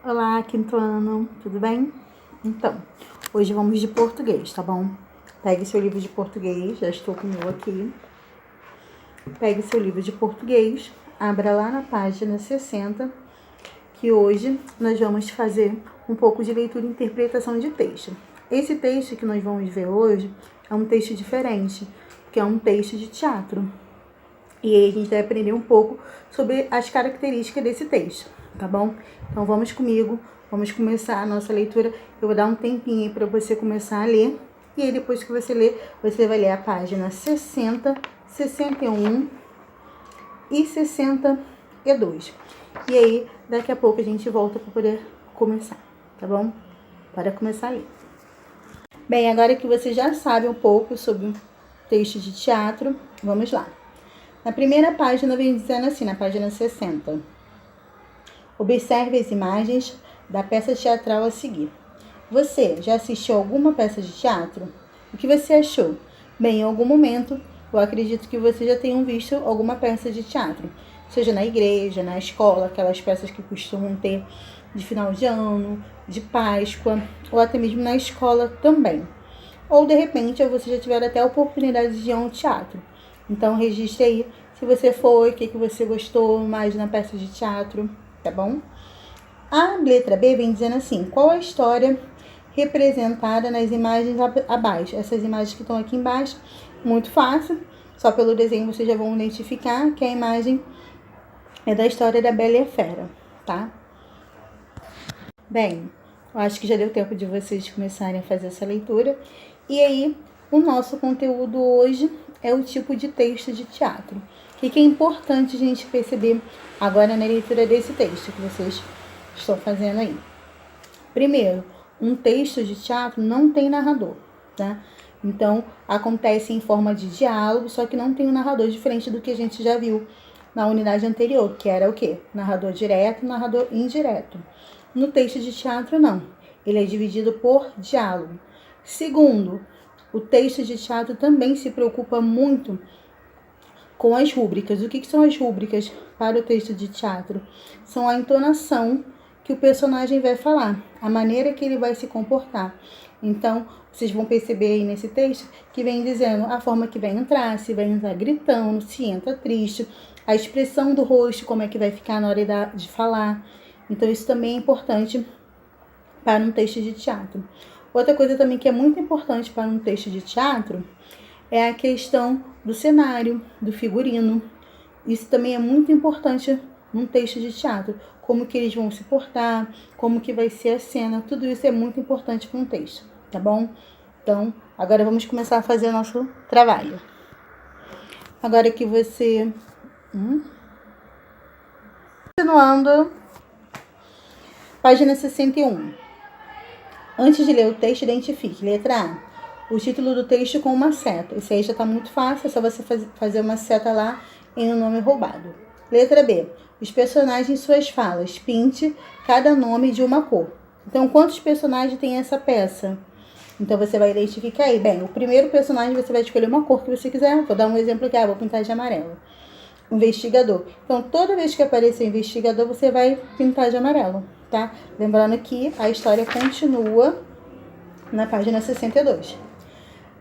Olá, quinto ano, tudo bem? Então, hoje vamos de português, tá bom? Pegue seu livro de português, já estou com o meu aqui. Pegue seu livro de português, abra lá na página 60, que hoje nós vamos fazer um pouco de leitura e interpretação de texto. Esse texto que nós vamos ver hoje é um texto diferente, porque é um texto de teatro. E aí a gente vai aprender um pouco sobre as características desse texto, tá bom? Então vamos comigo, vamos começar a nossa leitura. Eu vou dar um tempinho aí para você começar a ler. E aí depois que você ler, você vai ler a página 60, 61 e 62. E aí daqui a pouco a gente volta para poder começar, tá bom? Para começar a ler. Bem, agora que você já sabe um pouco sobre o texto de teatro, vamos lá. Na primeira página vem dizendo assim, na página 60. Observe as imagens da peça teatral a seguir. Você já assistiu alguma peça de teatro? O que você achou? Bem, em algum momento, eu acredito que você já tenha visto alguma peça de teatro. Seja na igreja, na escola, aquelas peças que costumam ter de final de ano, de Páscoa, ou até mesmo na escola também. Ou, de repente, você já tiver até a oportunidade de ir a um teatro. Então, registre aí se você foi, o que você gostou mais na peça de teatro, tá bom? A letra B vem dizendo assim, qual a história representada nas imagens abaixo? Essas imagens que estão aqui embaixo, muito fácil, só pelo desenho vocês já vão identificar que a imagem é da história da Bela e a Fera, tá? Bem, eu acho que já deu tempo de vocês começarem a fazer essa leitura. E aí, o nosso conteúdo hoje é o tipo de texto de teatro. O que é importante a gente perceber agora na leitura desse texto que vocês estão fazendo aí? Primeiro, um texto de teatro não tem narrador, tá? Então, acontece em forma de diálogo, só que não tem um narrador, diferente do que a gente já viu na unidade anterior, que era o quê? Narrador direto e narrador indireto. No texto de teatro, não. Ele é dividido por diálogo. Segundo, o texto de teatro também se preocupa muito com as rúbricas. O que são as rúbricas para o texto de teatro? São a entonação que o personagem vai falar, a maneira que ele vai se comportar. Então, vocês vão perceber aí nesse texto que vem dizendo a forma que vai entrar, se vai entrar gritando, se entra triste, a expressão do rosto, como é que vai ficar na hora de falar. Então, isso também é importante para um texto de teatro. Outra coisa também que é muito importante para um texto de teatro é a questão do cenário, do figurino. Isso também é muito importante num texto de teatro. Como que eles vão se portar, como que vai ser a cena, tudo isso é muito importante para um texto, tá bom? Então, agora vamos começar a fazer o nosso trabalho. Agora que você... Continuando, página 61. Antes de ler o texto, identifique. Letra A, o título do texto com uma seta. Esse aí já está muito fácil, é só você fazer uma seta lá em um nome roubado. Letra B, os personagens e suas falas. Pinte cada nome de uma cor. Então, quantos personagens tem essa peça? Então, você vai identificar aí. Bem, o primeiro personagem você vai escolher uma cor que você quiser. Vou dar um exemplo aqui, vou pintar de amarelo. Investigador. Então, toda vez que aparecer investigador, você vai pintar de amarelo, tá? Lembrando que a história continua na página 62.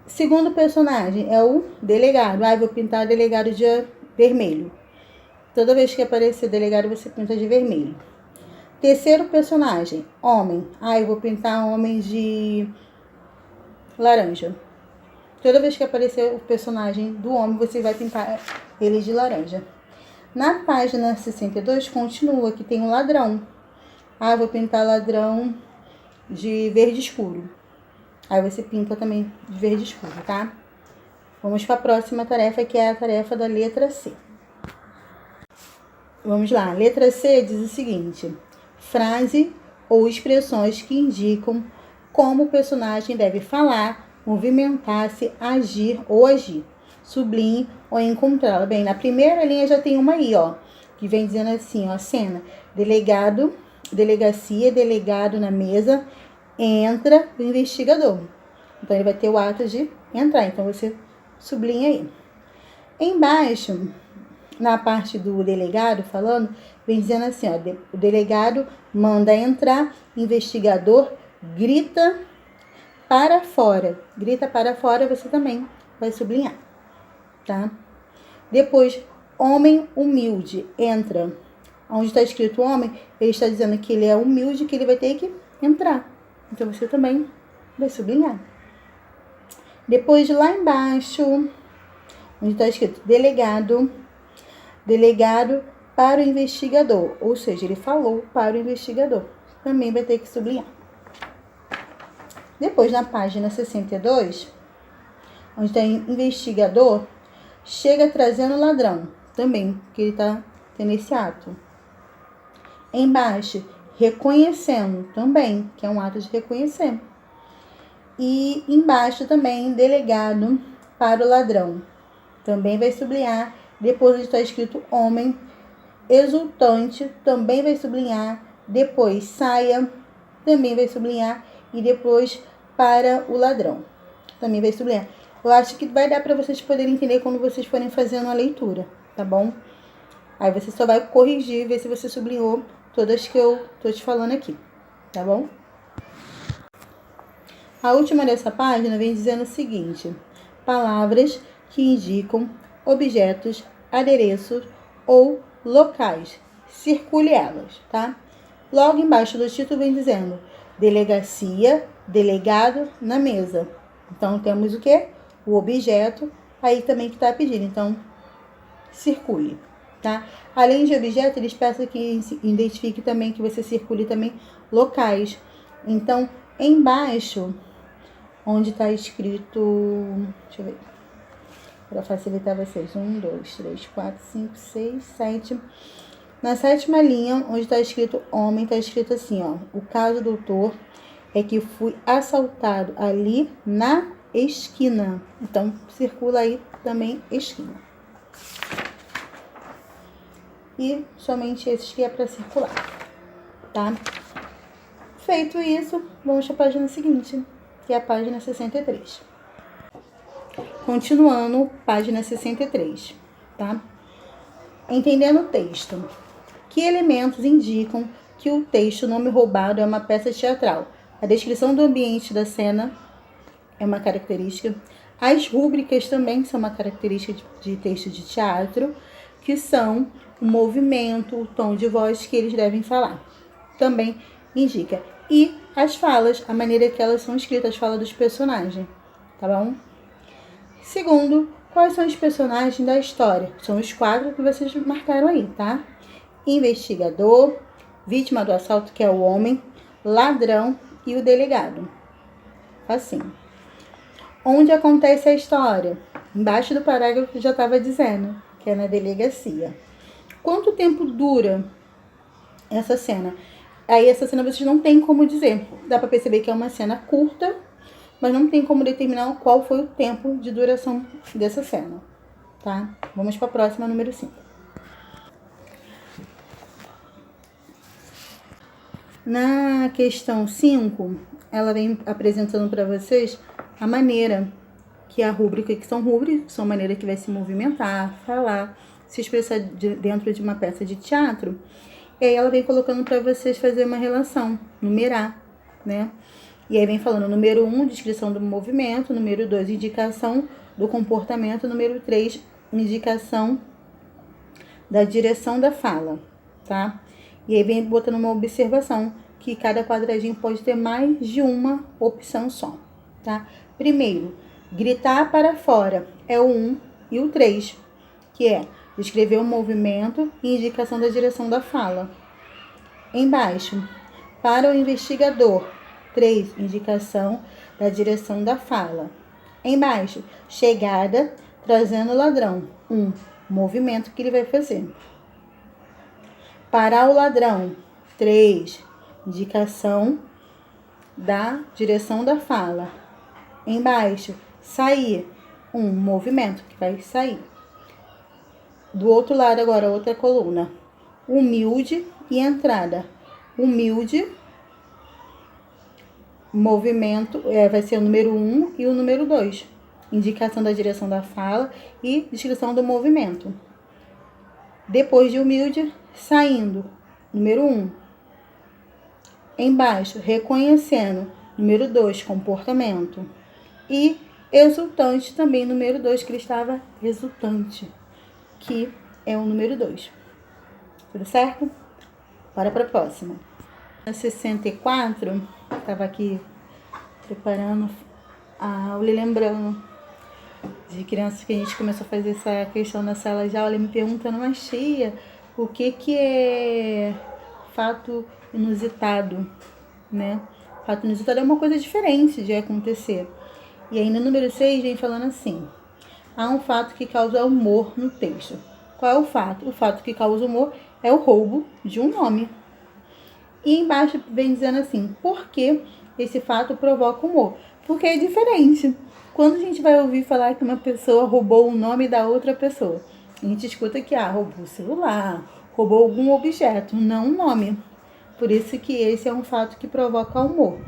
Segundo personagem é o delegado. Vou pintar delegado de vermelho. Toda vez que aparecer delegado, você pinta de vermelho. Terceiro personagem, homem. Eu vou pintar homem de laranja. Toda vez que aparecer o personagem do homem, você vai pintar ele de laranja. Na página 62, continua, que tem um ladrão. Vou pintar ladrão de verde escuro. Aí você pinta também de verde escuro, tá? Vamos para a próxima tarefa, que é a tarefa da letra C. Vamos lá, letra C diz o seguinte: frase ou expressões que indicam como o personagem deve falar, movimentar-se, agir ou agir. Sublinhe ou encontrá-la. Bem, na primeira linha já tem uma aí, que vem dizendo assim, cena. Delegado, delegacia, delegado na mesa, entra o investigador. Então, ele vai ter o ato de entrar. Então, você sublinha aí. Embaixo, na parte do delegado falando, vem dizendo assim, ó, o delegado manda entrar, investigador grita para fora. Grita para fora, você também vai sublinhar, tá? Depois, homem humilde entra. Onde está escrito homem, ele está dizendo que ele é humilde, que ele vai ter que entrar. Então, você também vai sublinhar. Depois, lá embaixo, onde está escrito delegado para o investigador. Ou seja, ele falou para o investigador. Também vai ter que sublinhar. Depois, na página 62, onde tem investigador, chega trazendo ladrão. Também, que ele está tendo esse ato. Embaixo, reconhecendo. Também, que é um ato de reconhecer. E embaixo também, delegado para o ladrão. Também vai sublinhar. Depois está escrito homem. Exultante, também vai sublinhar. Depois, saia, também vai sublinhar. E depois, para o ladrão, também vai sublinhar. Eu acho que vai dar para vocês poderem entender quando vocês forem fazendo a leitura, tá bom? Aí você só vai corrigir, ver se você sublinhou todas que eu tô te falando aqui, tá bom? A última dessa página vem dizendo o seguinte: palavras que indicam objetos, adereços ou locais. Circule elas, tá? Logo embaixo do título vem dizendo delegacia, delegado na mesa. Então, temos o quê? O objeto aí também que está pedindo. Então, circule, tá? Além de objeto, eles peçam que identifique também, que você circule também locais. Então, embaixo, onde está escrito... Deixa eu ver. Para facilitar vocês. 1, 2, 3, 4, 5, 6, 7... Na 7ª linha, onde está escrito homem, está escrito assim, ó. O caso, doutor, é que fui assaltado ali na esquina. Então, circula aí também esquina. E somente esses que é para circular, tá? Feito isso, vamos para a página seguinte, que é a página 63. Continuando, página 63, tá? Entendendo o texto. Que elementos indicam que o texto Nome Roubado é uma peça teatral? A descrição do ambiente da cena é uma característica. As rúbricas também são uma característica de texto de teatro, que são o movimento, o tom de voz que eles devem falar. Também indica. E as falas, a maneira que elas são escritas, as falas dos personagens, tá bom? Segundo, quais são os personagens da história? São os 4 que vocês marcaram aí, tá? Investigador, vítima do assalto, que é o homem, ladrão e o delegado. Assim. Onde acontece a história? Embaixo do parágrafo que já estava dizendo, que é na delegacia. Quanto tempo dura essa cena? Aí essa cena vocês não tem como dizer. Dá para perceber que é uma cena curta, mas não tem como determinar qual foi o tempo de duração dessa cena, tá? Vamos para a próxima, número 5. Na questão 5, ela vem apresentando para vocês a maneira que a rúbrica, que são maneira que vai se movimentar, falar, se expressar dentro de uma peça de teatro. E aí ela vem colocando para vocês fazer uma relação, numerar, né? E aí vem falando número 1, descrição do movimento, número 2, indicação do comportamento, número 3, indicação da direção da fala, tá? E aí vem botando uma observação, que cada quadradinho pode ter mais de uma opção só, tá? Primeiro, gritar para fora é o 1 e o 3, que é descrever o movimento e indicação da direção da fala. Embaixo, para o investigador, 3, indicação da direção da fala. Embaixo, chegada, trazendo o ladrão, 1, movimento que ele vai fazer. Parar o ladrão, 3, indicação da direção da fala. Embaixo, sair, 1, movimento que vai sair. Do outro lado agora, outra coluna, humilde e entrada. Humilde, movimento, vai ser o número 1 e o número 2. Indicação da direção da fala e descrição do movimento. Depois de humilde, saindo. Número 1. Embaixo, reconhecendo. Número 2, comportamento. E exultante também, número 2, que ele estava exultante, que é o número 2. Tudo certo? Bora para a próxima. Na 64, estava aqui preparando, lembrando de crianças que a gente começou a fazer essa questão na sala de aula, me perguntando, mas tia, o que é fato inusitado, né? Fato inusitado é uma coisa diferente de acontecer. E aí no número 6 vem falando assim, há um fato que causa humor no texto. Qual é o fato? O fato que causa humor é o roubo de um nome. E embaixo vem dizendo assim, por que esse fato provoca humor? Porque é diferente. Quando a gente vai ouvir falar que uma pessoa roubou o nome da outra pessoa, a gente escuta que roubou o celular, roubou algum objeto, não um nome. Por isso que esse é um fato que provoca humor.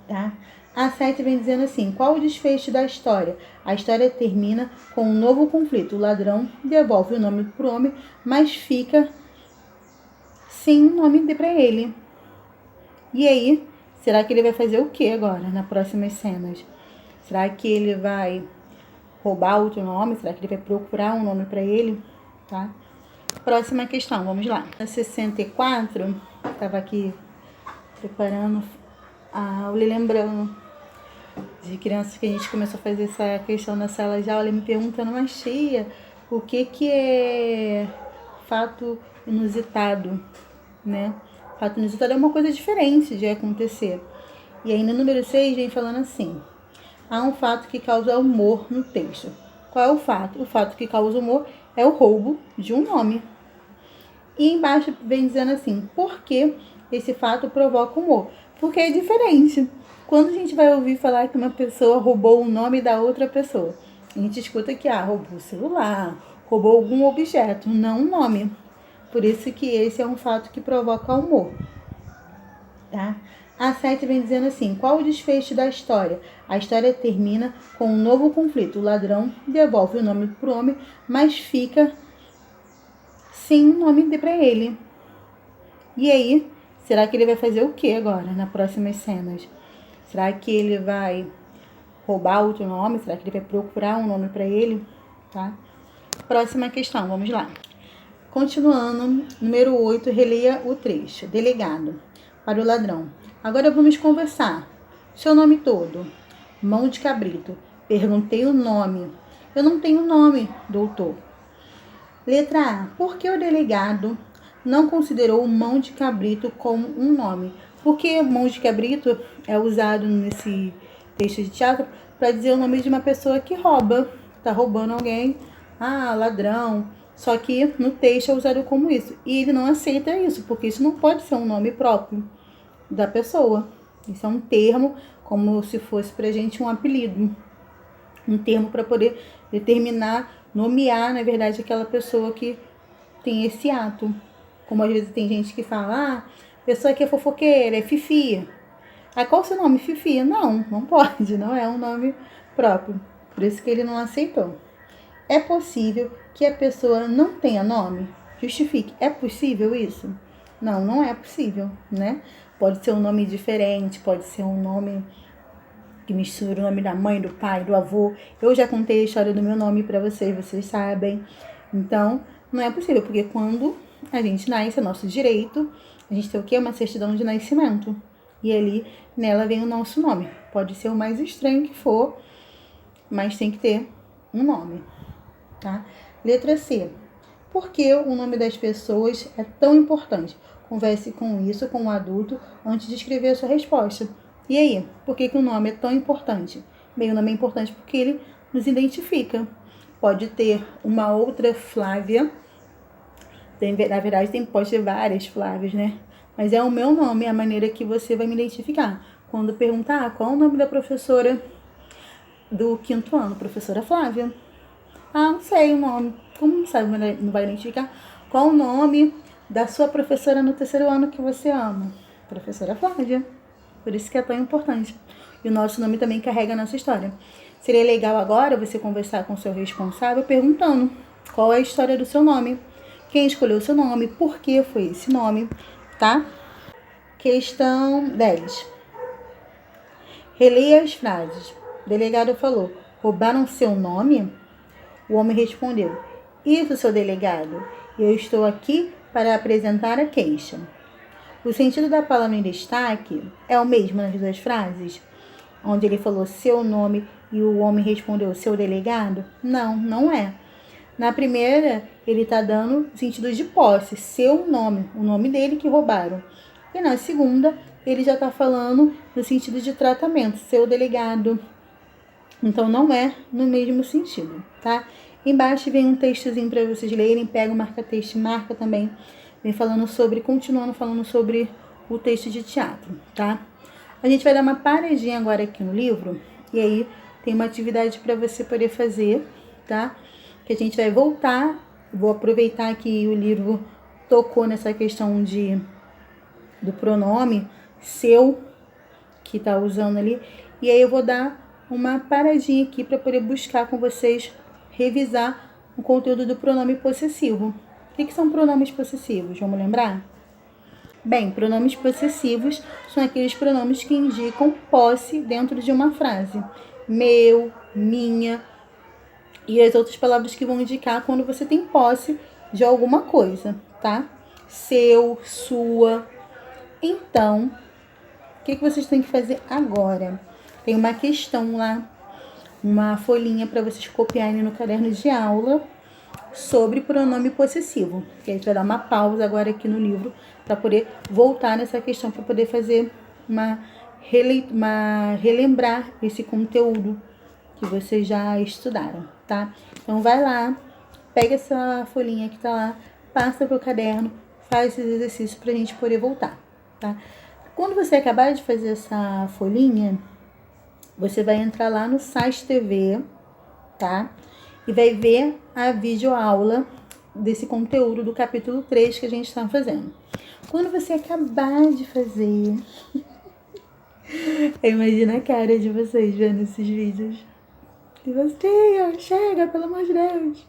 Tá? A 7 vem dizendo assim, qual o desfecho da história? A história termina com um novo conflito. O ladrão devolve o nome para o homem, mas fica sem nome para ele. E aí, será que ele vai fazer o que agora, nas próximas cenas? Será que ele vai roubar outro nome? Será que ele vai procurar um nome para ele? Tá? Próxima questão, vamos lá. Na 64, estava aqui preparando, lembrando de crianças que a gente começou a fazer essa questão na sala de aula, me perguntando, mas tia, o que é fato inusitado, né? Fato inusitado é uma coisa diferente de acontecer. E aí no número 6 vem falando assim, há um fato que causa humor no texto. Qual é o fato? O fato que causa humor é o roubo de um nome. E embaixo vem dizendo assim, por que esse fato provoca humor? Porque é diferente. Quando a gente vai ouvir falar que uma pessoa roubou o nome da outra pessoa, a gente escuta que roubou o celular, roubou algum objeto, não um nome. Por isso que esse é um fato que provoca humor. Tá? A 7 vem dizendo assim, qual o desfecho da história? A história termina com um novo conflito. O ladrão devolve o nome para o homem, mas fica sem um nome para ele. E aí, será que ele vai fazer o que agora, nas próximas cenas? Será que ele vai roubar outro nome? Será que ele vai procurar um nome para ele? Tá? Próxima questão, vamos lá. Continuando, número 8, releia o trecho. Delegado, para o ladrão. Agora vamos conversar. Seu nome todo. Mão de cabrito. Perguntei o nome. Eu não tenho nome, doutor. Letra A. Por que o delegado não considerou mão de cabrito como um nome? Porque mão de cabrito é usado nesse texto de teatro para dizer o nome de uma pessoa que rouba. Está roubando alguém. Ladrão. Só que no texto é usado como isso. E ele não aceita isso, porque isso não pode ser um nome próprio da pessoa. Isso é um termo, como se fosse pra gente um apelido. Um termo para poder determinar, nomear, na verdade, aquela pessoa que tem esse ato. Como às vezes tem gente que fala, pessoa que é fofoqueira, é Fifi. Qual o seu nome? Fifi? Não pode, não é um nome próprio. Por isso que ele não aceitou. É possível que a pessoa não tenha nome? Justifique. É possível isso? Não é possível, né? Pode ser um nome diferente, pode ser um nome que mistura o nome da mãe, do pai, do avô. Eu já contei a história do meu nome para vocês sabem. Então, não é possível, porque quando a gente nasce, é nosso direito, a gente tem o quê? Uma certidão de nascimento. E ali, nela vem o nosso nome. Pode ser o mais estranho que for, mas tem que ter um nome, tá? Letra C. Por que o nome das pessoas é tão importante? Converse com isso com o adulto antes de escrever a sua resposta. E aí, por que o nome é tão importante? Bem, o nome é importante porque ele nos identifica. Pode ter uma outra Flávia. Na verdade, pode ter várias Flávias, né? Mas é o meu nome, é a maneira que você vai me identificar. Quando perguntar qual é o nome da professora do 5º ano, professora Flávia. Não sei o nome. Como não sabe, não vai identificar? Qual o nome da sua professora no 3º ano que você ama? Professora Flávia. Por isso que é tão importante. E o nosso nome também carrega a nossa história. Seria legal agora você conversar com o seu responsável perguntando Qual é a história do seu nome? Quem escolheu o seu nome? Por que foi esse nome? Tá? Questão 10. Releia as frases. O delegado falou: roubaram seu nome? O homem respondeu: isso, seu delegado. Eu estou aqui para apresentar a queixa. O sentido da palavra em destaque é o mesmo nas duas frases? Onde ele falou seu nome e o homem respondeu seu delegado? Não, não é. Na primeira, ele está dando sentido de posse, seu nome, o nome dele que roubaram. E na segunda, ele já está falando no sentido de tratamento, seu delegado. Então, não é no mesmo sentido, tá? Embaixo vem um textozinho para vocês lerem, pega o marca-texto, marca também. Vem falando sobre, continuando falando sobre o texto de teatro, tá? A gente vai dar uma paradinha agora aqui no livro, e aí tem uma atividade para você poder fazer, tá? Que a gente vai voltar, vou aproveitar que o livro tocou nessa questão do pronome seu, que tá usando ali, e aí eu vou dar uma paradinha aqui para poder buscar com vocês, revisar o conteúdo do pronome possessivo. O que são pronomes possessivos? Vamos lembrar? Bem, pronomes possessivos são aqueles pronomes que indicam posse dentro de uma frase. Meu, minha e as outras palavras que vão indicar quando você tem posse de alguma coisa, tá? Seu, sua. Então, o que vocês têm que fazer agora? Tem uma questão lá, uma folhinha para vocês copiarem no caderno de aula sobre pronome possessivo. Que a gente vai dar uma pausa agora aqui no livro para poder voltar nessa questão, para poder fazer relembrar esse conteúdo que vocês já estudaram, tá? Então vai lá, pega essa folhinha que tá lá, passa pro caderno, faz esses exercícios pra gente poder voltar, tá? Quando você acabar de fazer essa folhinha, você vai entrar lá no site TV, tá? E vai ver a videoaula desse conteúdo do capítulo 3 que a gente está fazendo. Quando você acabar de fazer, imagina a cara de vocês vendo esses vídeos. E você, chega, pelo amor de Deus.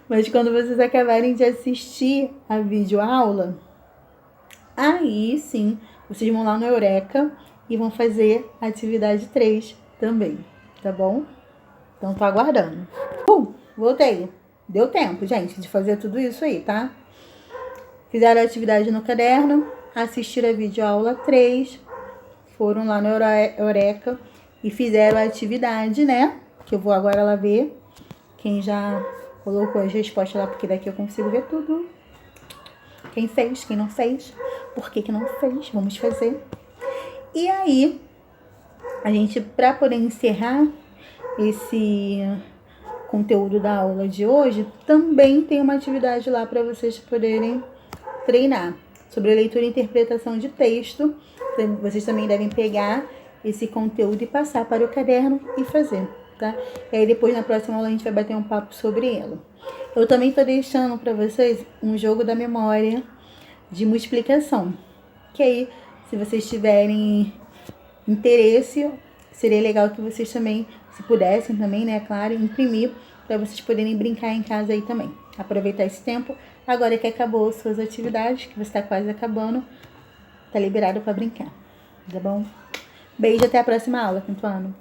Mas quando vocês acabarem de assistir a videoaula, aí sim, vocês vão lá no Eureka e vão fazer a atividade 3 também, tá bom? Então, tô aguardando. Voltei. Deu tempo, gente, de fazer tudo isso aí, tá? Fizeram a atividade no caderno, assistiram a videoaula 3, foram lá no Eureka e fizeram a atividade, né? Que eu vou agora lá ver. Quem já colocou as respostas lá, porque daqui eu consigo ver tudo. Quem fez, quem não fez, por que não fez, vamos fazer. E aí, a gente, para poder encerrar esse conteúdo da aula de hoje, também tem uma atividade lá para vocês poderem treinar sobre leitura e interpretação de texto. Vocês também devem pegar esse conteúdo e passar para o caderno e fazer, tá? E aí depois na próxima aula a gente vai bater um papo sobre ela. Eu também tô deixando para vocês um jogo da memória de multiplicação, que aí, se vocês tiverem interesse, seria legal que vocês também, se pudessem também, né, claro, imprimir para vocês poderem brincar em casa aí também. Aproveitar esse tempo, agora que acabou as suas atividades, que você está quase acabando, tá liberado para brincar, tá bom? Beijo, até a próxima aula, quinto ano.